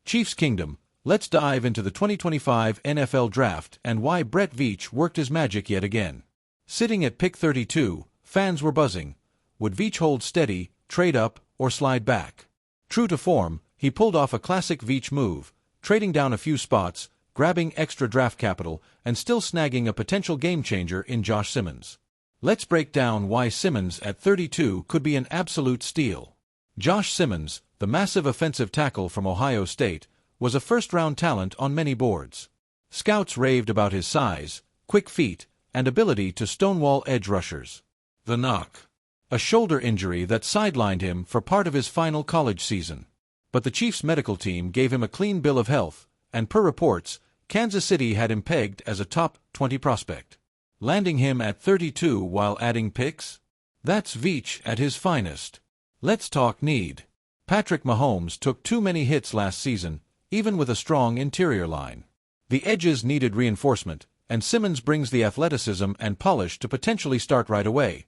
Chiefs Kingdom, let's dive into the 2025 NFL Draft and why Brett Veach worked his magic yet again. Sitting at pick 32, fans were buzzing. Would Veach hold steady, trade up, or slide back? True to form, he pulled off a classic Veach move, trading down a few spots, grabbing extra draft capital, and still snagging a potential game-changer in Josh Simmons. Let's break down why Simmons at 32 could be an absolute steal. Josh Simmons, the massive offensive tackle from Ohio State, was a first-round talent on many boards. Scouts raved about his size, quick feet, and ability to stonewall edge rushers. The knock: a shoulder injury that sidelined him for part of his final college season. But the Chiefs' medical team gave him a clean bill of health, and per reports, Kansas City had him pegged as a top 20 prospect. Landing him at 32 while adding picks? That's Veach at his finest. Let's talk need. Patrick Mahomes took too many hits last season, even with a strong interior line. The edges needed reinforcement, and Simmons brings the athleticism and polish to potentially start right away.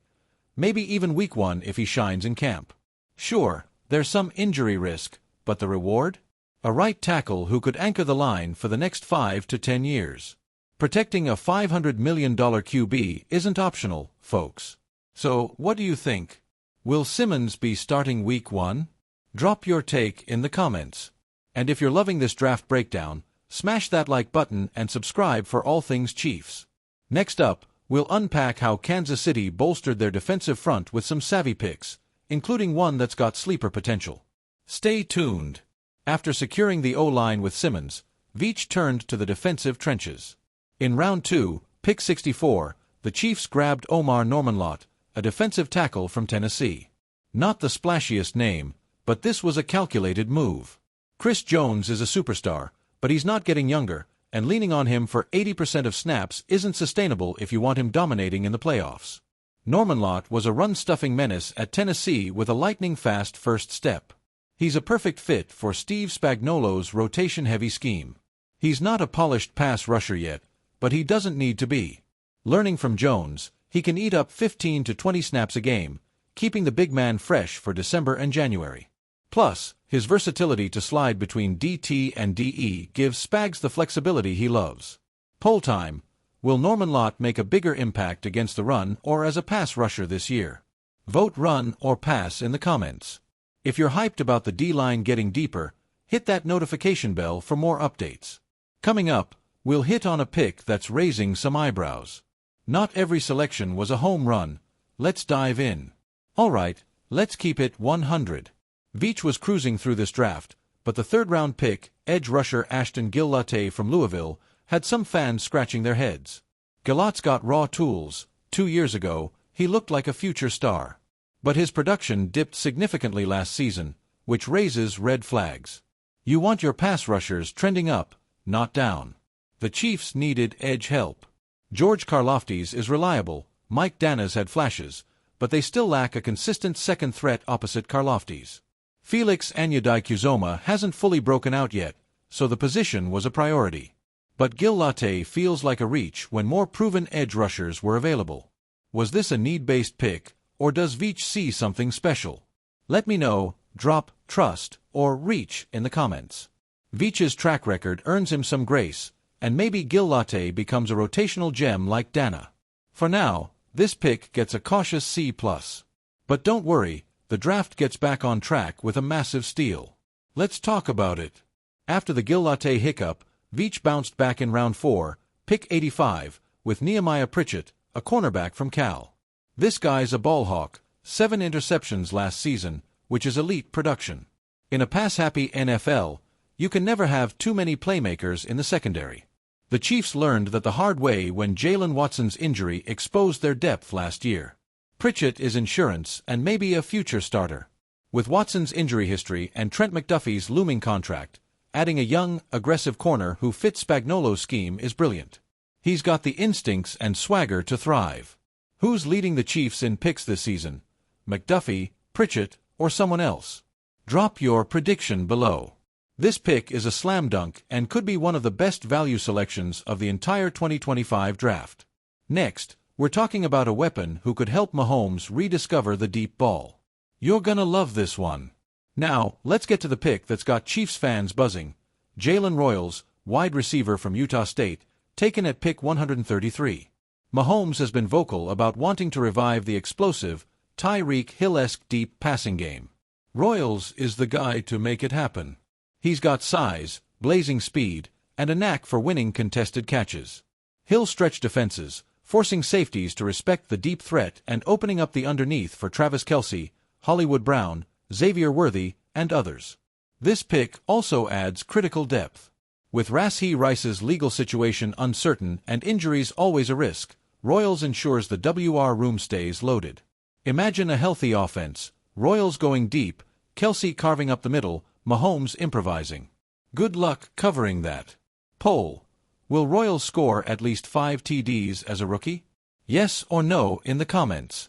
Maybe even week 1 if he shines in camp. Sure, there's some injury risk, but the reward? A right tackle who could anchor the line for the next 5 to 10 years. Protecting a $500 million QB isn't optional, folks. So, what do you think? Will Simmons be starting week 1? Drop your take in the comments. And if you're loving this draft breakdown, smash that like button and subscribe for all things Chiefs. Next up, we'll unpack how Kansas City bolstered their defensive front with some savvy picks, including one that's got sleeper potential. Stay tuned. After securing the O-line with Simmons, Veach turned to the defensive trenches. In round 2, pick 64, the Chiefs grabbed Omar Norman-Lott, a defensive tackle from Tennessee. Not the splashiest name, but this was a calculated move. Chris Jones is a superstar, but he's not getting younger, and leaning on him for 80% of snaps isn't sustainable if you want him dominating in the playoffs. Norman-Lott was a run-stuffing menace at Tennessee with a lightning-fast first step. He's a perfect fit for Steve Spagnuolo's rotation-heavy scheme. He's not a polished pass rusher yet, but he doesn't need to be. Learning from Jones, he can eat up 15 to 20 snaps a game, keeping the big man fresh for December and January. Plus, his versatility to slide between DT and DE gives Spags the flexibility he loves. Poll time: will Norman-Lott make a bigger impact against the run or as a pass rusher this year? Vote run or pass in the comments. If you're hyped about the D-line getting deeper, hit that notification bell for more updates. Coming up, we'll hit on a pick that's raising some eyebrows. Not every selection was a home run. Let's dive in. Alright, let's keep it 100. Veach was cruising through this draft, but the third-round pick, edge rusher Ashton Gillotte from Louisville, had some fans scratching their heads. Gillotte's got raw tools. 2 years ago, he looked like a future star. But his production dipped significantly last season, which raises red flags. You want your pass rushers trending up, not down. The Chiefs needed edge help. George Karlaftis is reliable, Mike Dana's had flashes, but they still lack a consistent second threat opposite Karlaftis. Felix Anudike-Uzomah hasn't fully broken out yet, so the position was a priority. But Gillotte feels like a reach when more proven edge rushers were available. Was this a need-based pick, or does Veach see something special? Let me know, drop, trust, or reach in the comments. Veach's track record earns him some grace, and maybe Gillotte becomes a rotational gem like Dana. For now, this pick gets a cautious C+. But don't worry, the draft gets back on track with a massive steal. Let's talk about it. After the Gillotte hiccup, Veach bounced back in round 4, pick 85, with Nehemiah Pritchett, a cornerback from Cal. This guy's a ballhawk, 7 interceptions last season, which is elite production. In a pass-happy NFL, you can never have too many playmakers in the secondary. The Chiefs learned that the hard way when Jalen Watson's injury exposed their depth last year. Pritchett is insurance and maybe a future starter. With Watson's injury history and Trent McDuffie's looming contract, adding a young, aggressive corner who fits Spagnuolo's scheme is brilliant. He's got the instincts and swagger to thrive. Who's leading the Chiefs in picks this season? McDuffie, Pritchett, or someone else? Drop your prediction below. This pick is a slam dunk and could be one of the best value selections of the entire 2025 draft. Next, we're talking about a weapon who could help Mahomes rediscover the deep ball. You're gonna love this one. Now, let's get to the pick that's got Chiefs fans buzzing, Jalen Royals, wide receiver from Utah State, taken at pick 133. Mahomes has been vocal about wanting to revive the explosive, Tyreek Hill-esque deep passing game. Royals is the guy to make it happen. He's got size, blazing speed, and a knack for winning contested catches. He'll stretch defenses, forcing safeties to respect the deep threat and opening up the underneath for Travis Kelce, Hollywood Brown, Xavier Worthy, and others. This pick also adds critical depth. With Rashee Rice's legal situation uncertain and injuries always a risk, Royals ensures the WR room stays loaded. Imagine a healthy offense, Royals going deep, Kelce carving up the middle, Mahomes improvising. Good luck covering that. Poll: will Royals score at least 5 TDs as a rookie? Yes or no in the comments.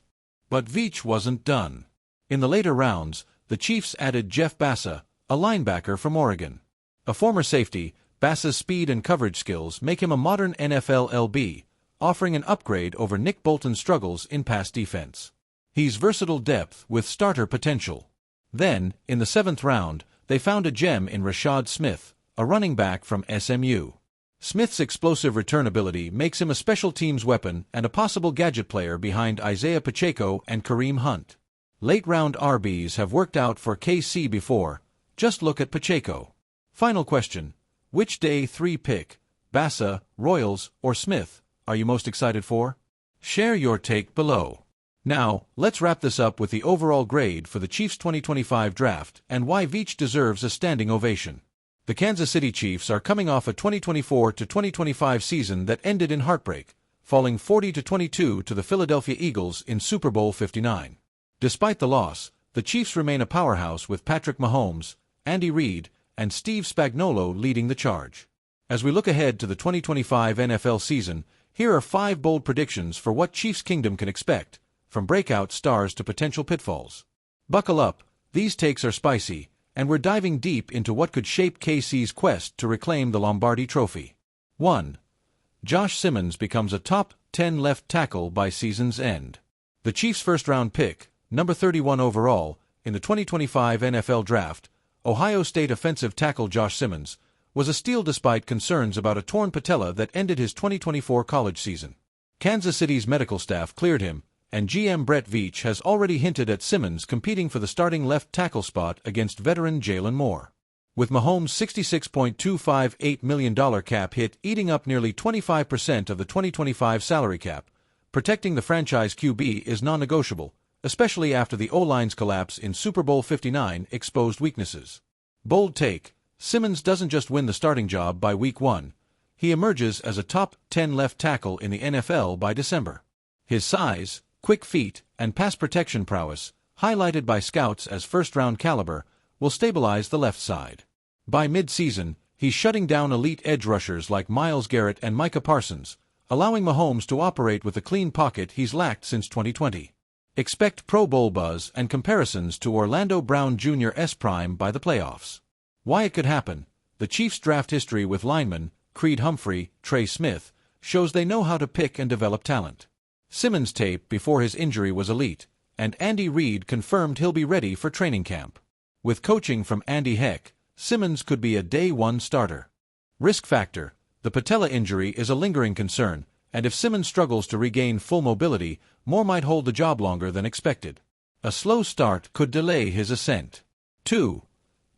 But Veach wasn't done. In the later rounds, the Chiefs added Jeff Bassa, a linebacker from Oregon. A former safety, Bassa's speed and coverage skills make him a modern NFL LB, offering an upgrade over Nick Bolton's struggles in pass defense. He's versatile depth with starter potential. Then, in the 7th round, they found a gem in Rashad Smith, a running back from SMU. Smith's explosive return ability makes him a special teams weapon and a possible gadget player behind Isaiah Pacheco and Kareem Hunt. Late-round RBs have worked out for KC before. Just look at Pacheco. Final question: which day 3 pick, Bassa, Royals, or Smith, are you most excited for? Share your take below. Now, let's wrap this up with the overall grade for the Chiefs 2025 draft and why Veach deserves a standing ovation. The Kansas City Chiefs are coming off a 2024-2025 season that ended in heartbreak, falling 40-22 to the Philadelphia Eagles in Super Bowl 59. Despite the loss, the Chiefs remain a powerhouse with Patrick Mahomes, Andy Reid, and Steve Spagnuolo leading the charge. As we look ahead to the 2025 NFL season, here are 5 bold predictions for what Chiefs Kingdom can expect, from breakout stars to potential pitfalls. Buckle up, these takes are spicy, and we're diving deep into what could shape KC's quest to reclaim the Lombardi Trophy. 1. Josh Simmons becomes a top 10 left tackle by season's end. The Chiefs' first-round pick, number 31 overall, in the 2025 NFL Draft, Ohio State offensive tackle Josh Simmons, was a steal despite concerns about a torn patella that ended his 2024 college season. Kansas City's medical staff cleared him, and GM Brett Veach has already hinted at Simmons competing for the starting left tackle spot against veteran Jalen Moore. With Mahomes' $66.258 million cap hit eating up nearly 25% of the 2025 salary cap, protecting the franchise QB is non-negotiable, especially after the O-line's collapse in Super Bowl 59 exposed weaknesses. Bold take: Simmons doesn't just win the starting job by Week 1, he emerges as a top 10 left tackle in the NFL by December. His size, quick feet, and pass protection prowess, highlighted by scouts as first-round caliber, will stabilize the left side. By mid-season, he's shutting down elite edge rushers like Myles Garrett and Micah Parsons, allowing Mahomes to operate with the clean pocket he's lacked since 2020. Expect Pro Bowl buzz and comparisons to Orlando Brown Jr.'s prime by the playoffs. Why it could happen: the Chiefs' draft history with linemen, Creed Humphrey, Trey Smith, shows they know how to pick and develop talent. Simmons' tape before his injury was elite, and Andy Reid confirmed he'll be ready for training camp. With coaching from Andy Heck, Simmons could be a day 1 starter. Risk factor: the patella injury is a lingering concern, and if Simmons struggles to regain full mobility, Moore might hold the job longer than expected. A slow start could delay his ascent. 2.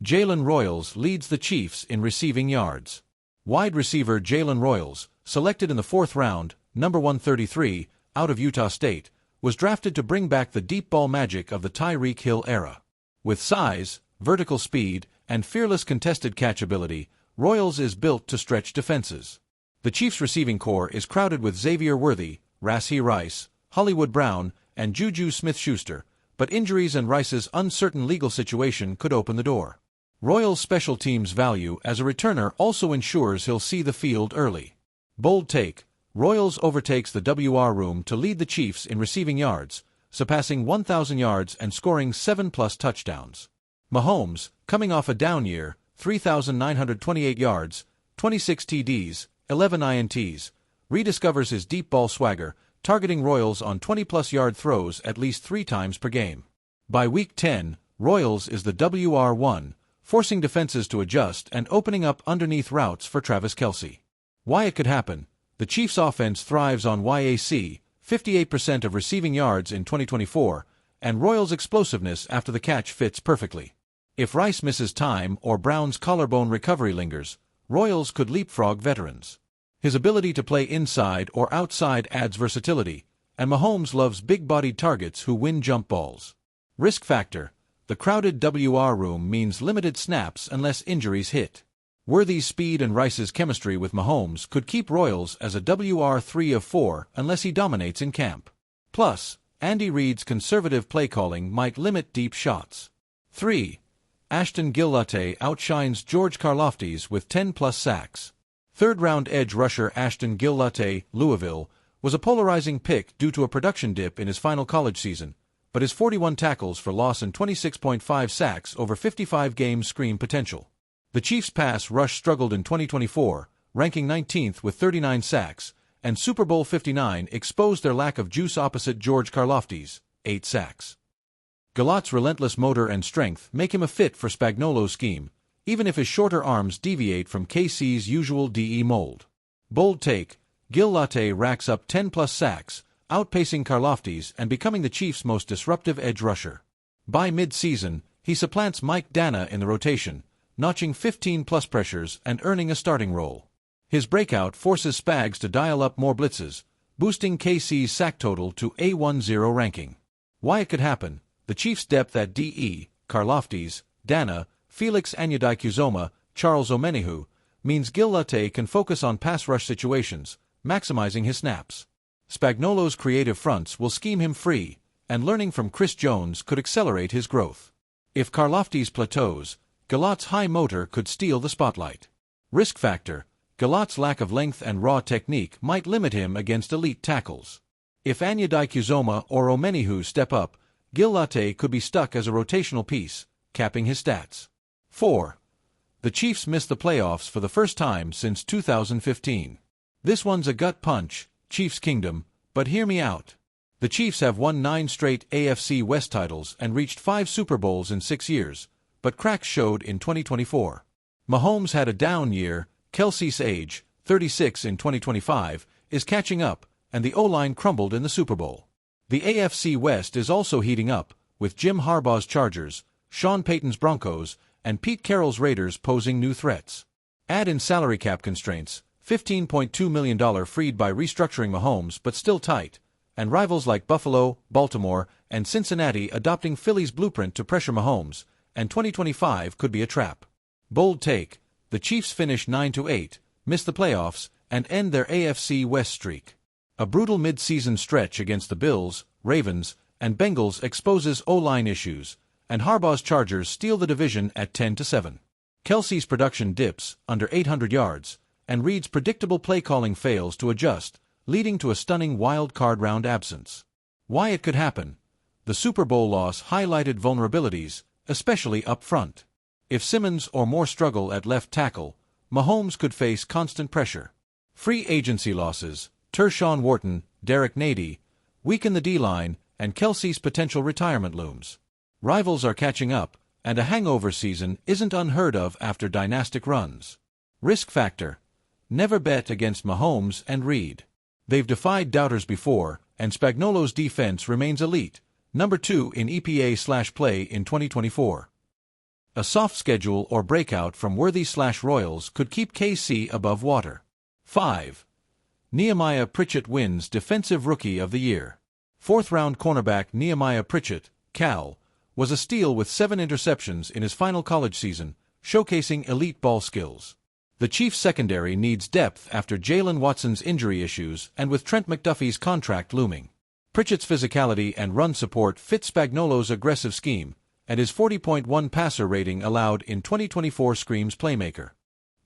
Jalen Royals leads the Chiefs in receiving yards. Wide receiver Jalen Royals, selected in the 4th round, number 133, out of Utah State, was drafted to bring back the deep ball magic of the Tyreek Hill era. With size, vertical speed, and fearless contested catch ability, Royals is built to stretch defenses. The Chiefs' receiving core is crowded with Xavier Worthy, Rashee Rice, Hollywood Brown, and JuJu Smith-Schuster, but injuries and Rice's uncertain legal situation could open the door. Royals' special teams value as a returner also ensures he'll see the field early. Bold take: Royals overtakes the WR room to lead the Chiefs in receiving yards, surpassing 1,000 yards and scoring 7+ touchdowns. Mahomes, coming off a down year, 3,928 yards, 26 TDs, 11 INTs, rediscovers his deep ball swagger, targeting Royals on 20+ yard throws at least 3 times per game. By Week 10, Royals is the WR1, forcing defenses to adjust and opening up underneath routes for Travis Kelce. Why it could happen: the Chiefs' offense thrives on YAC, 58% of receiving yards in 2024, and Royals' explosiveness after the catch fits perfectly. If Rice misses time or Brown's collarbone recovery lingers, Royals could leapfrog veterans. His ability to play inside or outside adds versatility, and Mahomes loves big-bodied targets who win jump balls. Risk factor: the crowded WR room means limited snaps unless injuries hit. Worthy's speed and Rice's chemistry with Mahomes could keep Royals as a WR 3 of 4 unless he dominates in camp. Plus, Andy Reid's conservative play calling might limit deep shots. 3. Ashton Gillotte outshines George Karlaftis with 10-plus sacks. Third-round edge rusher Ashton Gillotte, Louisville, was a polarizing pick due to a production dip in his final college season, but his 41 tackles for loss and 26.5 sacks over 55 games scream potential. The Chiefs' pass rush struggled in 2024, ranking 19th with 39 sacks, and Super Bowl 59 exposed their lack of juice opposite George Karlaftis, 8 sacks. Gillotte's relentless motor and strength make him a fit for Spagnuolo's scheme, even if his shorter arms deviate from KC's usual DE mold. Bold take: Gillotte racks up 10-plus sacks, outpacing Karlaftis and becoming the Chiefs' most disruptive edge rusher. By mid-season, he supplants Mike Dana in the rotation, notching 15-plus pressures and earning a starting role. His breakout forces Spags to dial up more blitzes, boosting KC's sack total to a 1-0 ranking. Why it could happen: the Chiefs' depth at DE, Karlaftis, Dana, Felix Anudike-Uzomah, Charles Omenihu, means Gillotte can focus on pass rush situations, maximizing his snaps. Spagnuolo's creative fronts will scheme him free, and learning from Chris Jones could accelerate his growth. If Karlaftis plateaus, Gillotte's high motor could steal the spotlight. Risk factor: Gillotte's lack of length and raw technique might limit him against elite tackles. If Anudike-Uzomah or Omenihu step up, Gillotte could be stuck as a rotational piece, capping his stats. 4. The Chiefs missed the playoffs for the first time since 2015. This one's a gut punch, Chiefs Kingdom, but hear me out. The Chiefs have won 9 straight AFC West titles and reached 5 Super Bowls in 6 years, but cracks showed in 2024. Mahomes had a down year, Kelce's age, 36 in 2025, is catching up, and the O-line crumbled in the Super Bowl. The AFC West is also heating up, with Jim Harbaugh's Chargers, Sean Payton's Broncos, and Pete Carroll's Raiders posing new threats. Add in salary cap constraints, $15.2 million freed by restructuring Mahomes but still tight, and rivals like Buffalo, Baltimore, and Cincinnati adopting Philly's blueprint to pressure Mahomes, and 2025 could be a trap. Bold take: the Chiefs finish 9-8, miss the playoffs, and end their AFC West streak. A brutal mid-season stretch against the Bills, Ravens, and Bengals exposes O-line issues, and Harbaugh's Chargers steal the division at 10-7. Kelce's production dips under 800 yards, and Reid's predictable play-calling fails to adjust, leading to a stunning wild card round absence. Why it could happen: the Super Bowl loss highlighted vulnerabilities, especially up front. If Simmons or Moore struggle at left tackle, Mahomes could face constant pressure. Free agency losses: Tershawn Wharton, Derek Nady, weaken the D-line, and Kelce's potential retirement looms. Rivals are catching up, and a hangover season isn't unheard of after dynastic runs. Risk factor: never bet against Mahomes and Reid. They've defied doubters before, and Spagnuolo's defense remains elite, number 2 in EPA/play in 2024. A soft schedule or breakout from Worthy/Royals could keep KC above water. 5. Nehemiah Pritchett wins Defensive Rookie of the Year. Fourth-round cornerback Nehemiah Pritchett, Cal, was a steal with 7 interceptions in his final college season, showcasing elite ball skills. The Chiefs' secondary needs depth after Jalen Watson's injury issues and with Trent McDuffie's contract looming. Pritchett's physicality and run support fit Spagnuolo's aggressive scheme, and his 40.1 passer rating allowed in 2024 screams playmaker.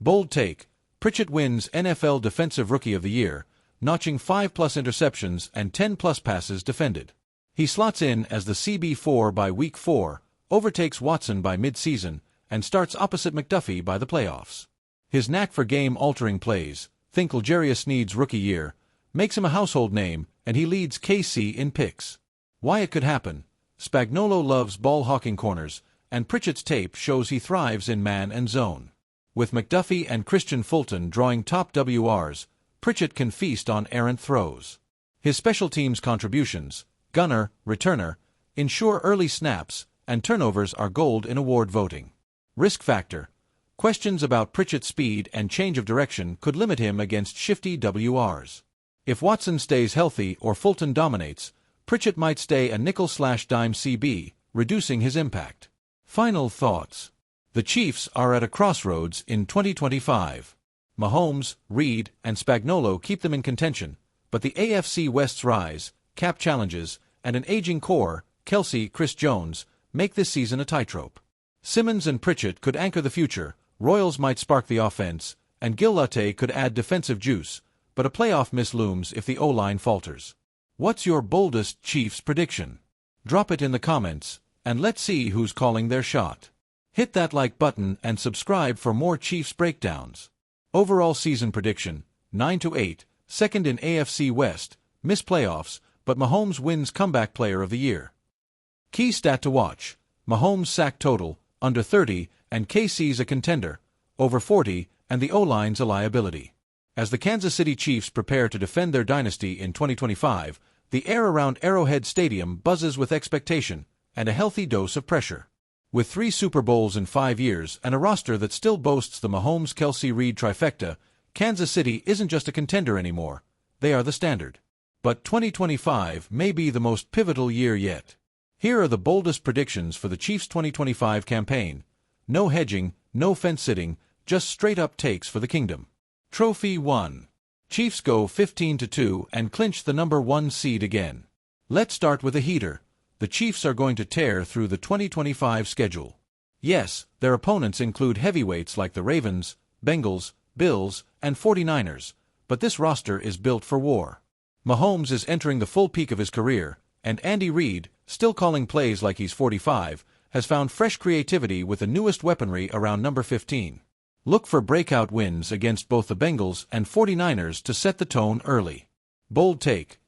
Bold take: Pritchett wins NFL Defensive Rookie of the Year, notching 5-plus interceptions and 10-plus passes defended. He slots in as the CB4 by Week 4, overtakes Watson by mid-season, and starts opposite McDuffie by the playoffs. His knack for game-altering plays, think L'Jarius Sneed's rookie year, makes him a household name, and he leads KC in picks. Why it could happen: Spagnuolo loves ball-hawking corners, and Pritchett's tape shows he thrives in man and zone. With McDuffie and Christian Fulton drawing top WRs, Pritchett can feast on errant throws. His special teams contributions, gunner, returner, ensure early snaps, and turnovers are gold in award voting. Risk factor. Questions about Pritchett's speed and change of direction could limit him against shifty WRs. If Watson stays healthy or Fulton dominates, Pritchett might stay a nickel/dime CB, reducing his impact. Final thoughts. The Chiefs are at a crossroads in 2025. Mahomes, Reed, and Spagnuolo keep them in contention, but the AFC West's rise, cap challenges, and an aging core, Kelce, Chris Jones, make this season a tightrope. Simmons and Pritchett could anchor the future, Royals might spark the offense, and Gillette could add defensive juice, but a playoff miss looms if the O-line falters. What's your boldest Chiefs prediction? Drop it in the comments, and let's see who's calling their shot. Hit that like button and subscribe for more Chiefs breakdowns. Overall season prediction, 9-8, second in AFC West, miss playoffs, but Mahomes wins comeback player of the year. Key stat to watch, Mahomes sack total, under 30, and KC's a contender, over 40, and the O-line's a liability. As the Kansas City Chiefs prepare to defend their dynasty in 2025, the air around Arrowhead Stadium buzzes with expectation and a healthy dose of pressure. With 3 Super Bowls in 5 years and a roster that still boasts the Mahomes-Kelce-Reed trifecta, Kansas City isn't just a contender anymore, they are the standard. But 2025 may be the most pivotal year yet. Here are the boldest predictions for the Chiefs' 2025 campaign. No hedging, no fence-sitting, just straight-up takes for the kingdom. Trophy 1. Chiefs go 15-2 and clinch the number 1 seed again. Let's start with a heater. The Chiefs are going to tear through the 2025 schedule. Yes, their opponents include heavyweights like the Ravens, Bengals, Bills, and 49ers, but this roster is built for war. Mahomes is entering the full peak of his career, and Andy Reid, still calling plays like he's 45, has found fresh creativity with the newest weaponry around number 15. Look for breakout wins against both the Bengals and 49ers to set the tone early. Bold take.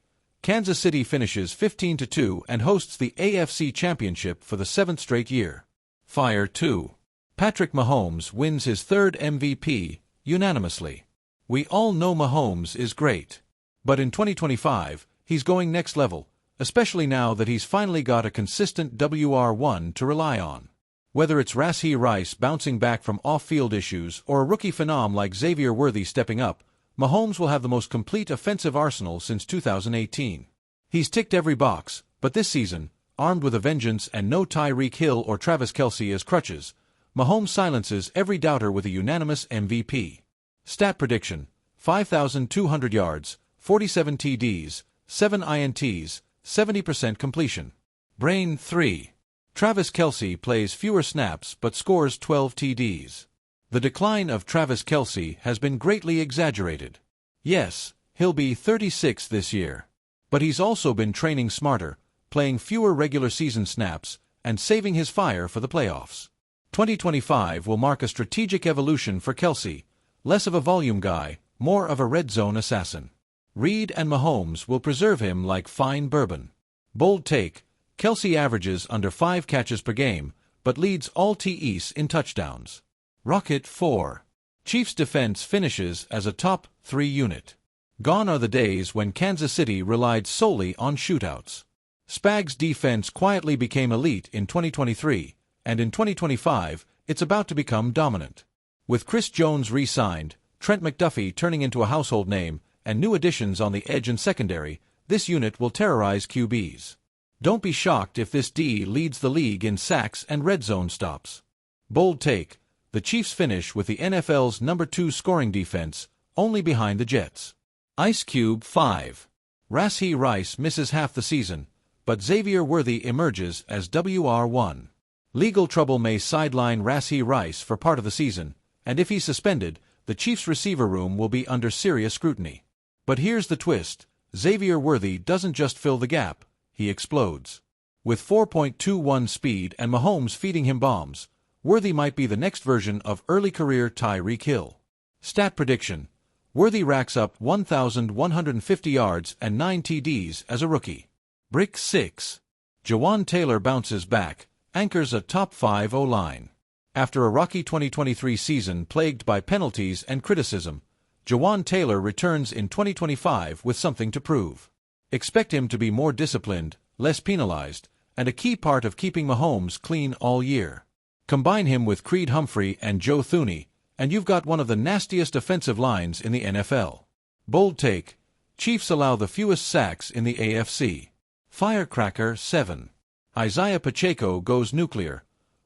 Kansas City finishes 15-2 and hosts the AFC Championship for the 7th straight year. Fire 2. Patrick Mahomes wins his 3rd MVP, unanimously. We all know Mahomes is great. But in 2025, he's going next level, especially now that he's finally got a consistent WR1 to rely on. Whether it's Rashee Rice bouncing back from off-field issues or a rookie phenom like Xavier Worthy stepping up, Mahomes will have the most complete offensive arsenal since 2018. He's ticked every box, but this season, armed with a vengeance and no Tyreek Hill or Travis Kelce as crutches, Mahomes silences every doubter with a unanimous MVP. Stat prediction, 5,200 yards, 47 TDs, 7 INTs, 70% completion. Brain 3. Travis Kelce plays fewer snaps but scores 12 TDs. The decline of Travis Kelce has been greatly exaggerated. Yes, he'll be 36 this year. But he's also been training smarter, playing fewer regular season snaps, and saving his fire for the playoffs. 2025 will mark a strategic evolution for Kelce, less of a volume guy, more of a red zone assassin. Reed and Mahomes will preserve him like fine bourbon. Bold take, Kelce averages under 5 catches per game, but leads all TEs in touchdowns. Rocket 4. Chiefs defense finishes as a top 3 unit. Gone are the days when Kansas City relied solely on shootouts. Spags' defense quietly became elite in 2023, and in 2025, it's about to become dominant. With Chris Jones re-signed, Trent McDuffie turning into a household name, and new additions on the edge and secondary, this unit will terrorize QBs. Don't be shocked if this D leads the league in sacks and red zone stops. Bold take, the Chiefs finish with the NFL's number 2 scoring defense, only behind the Jets. Ice Cube 5. Rashee Rice misses half the season, but Xavier Worthy emerges as WR1. Legal trouble may sideline Rashee Rice for part of the season, and if he's suspended, the Chiefs' receiver room will be under serious scrutiny. But here's the twist, Xavier Worthy doesn't just fill the gap, he explodes. With 4.21 speed and Mahomes feeding him bombs, Worthy might be the next version of early career Tyreek Hill. Stat prediction, Worthy racks up 1,150 yards and 9 TDs as a rookie. Brick 6. Jawan Taylor bounces back, anchors a top-5 O-line. After a rocky 2023 season plagued by penalties and criticism, Jawaan Taylor returns in 2025 with something to prove. Expect him to be more disciplined, less penalized, and a key part of keeping Mahomes clean all year. Combine him with Creed Humphrey and Joe Thuney, and you've got one of the nastiest offensive lines in the NFL. Bold take: Chiefs allow the fewest sacks in the AFC. Firecracker 7. Isaiah Pacheco goes nuclear.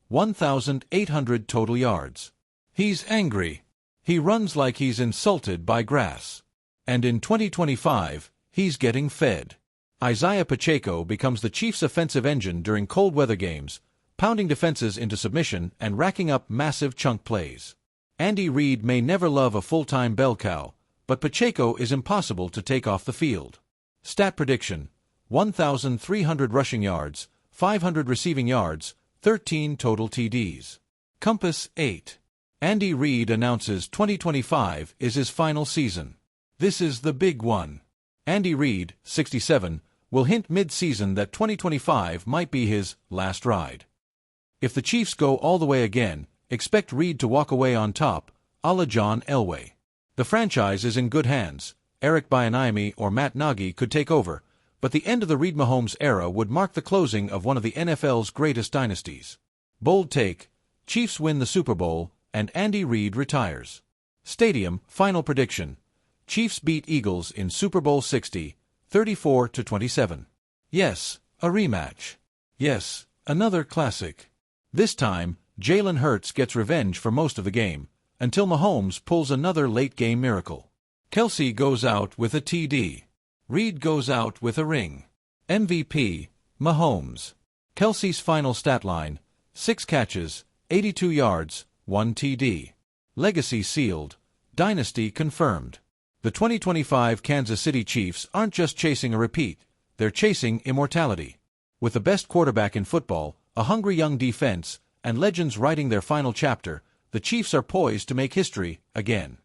1,800 total yards. He's angry. He runs like he's insulted by grass. And in 2025, he's getting fed. Isaiah Pacheco becomes the Chiefs' offensive engine during cold weather games, pounding defenses into submission and racking up massive chunk plays. Andy Reid may never love a full-time bell cow, but Pacheco is impossible to take off the field. Stat prediction: 1,300 rushing yards, 500 receiving yards, 13 total TDs. Compass 8. Andy Reid announces 2025 is his final season. This is the big one. Andy Reid, 67, will hint mid-season that 2025 might be his last ride. If the Chiefs go all the way again, expect Reid to walk away on top, a la John Elway. The franchise is in good hands. Eric Bieniemy or Matt Nagy could take over, but the end of the Reid-Mahomes era would mark the closing of one of the NFL's greatest dynasties. Bold take: Chiefs win the Super Bowl, and Andy Reid retires. Stadium final prediction: Chiefs beat Eagles in Super Bowl 60, 34-27. Yes, a rematch. Yes, another classic. This time, Jalen Hurts gets revenge for most of the game, until Mahomes pulls another late-game miracle. Kelce goes out with a TD. Reid goes out with a ring. MVP, Mahomes. Kelce's final stat line: 6 catches, 82 yards, 1 TD. Legacy sealed. Dynasty confirmed. The 2025 Kansas City Chiefs aren't just chasing a repeat, they're chasing immortality. With the best quarterback in football, a hungry young defense, and legends writing their final chapter, the Chiefs are poised to make history again.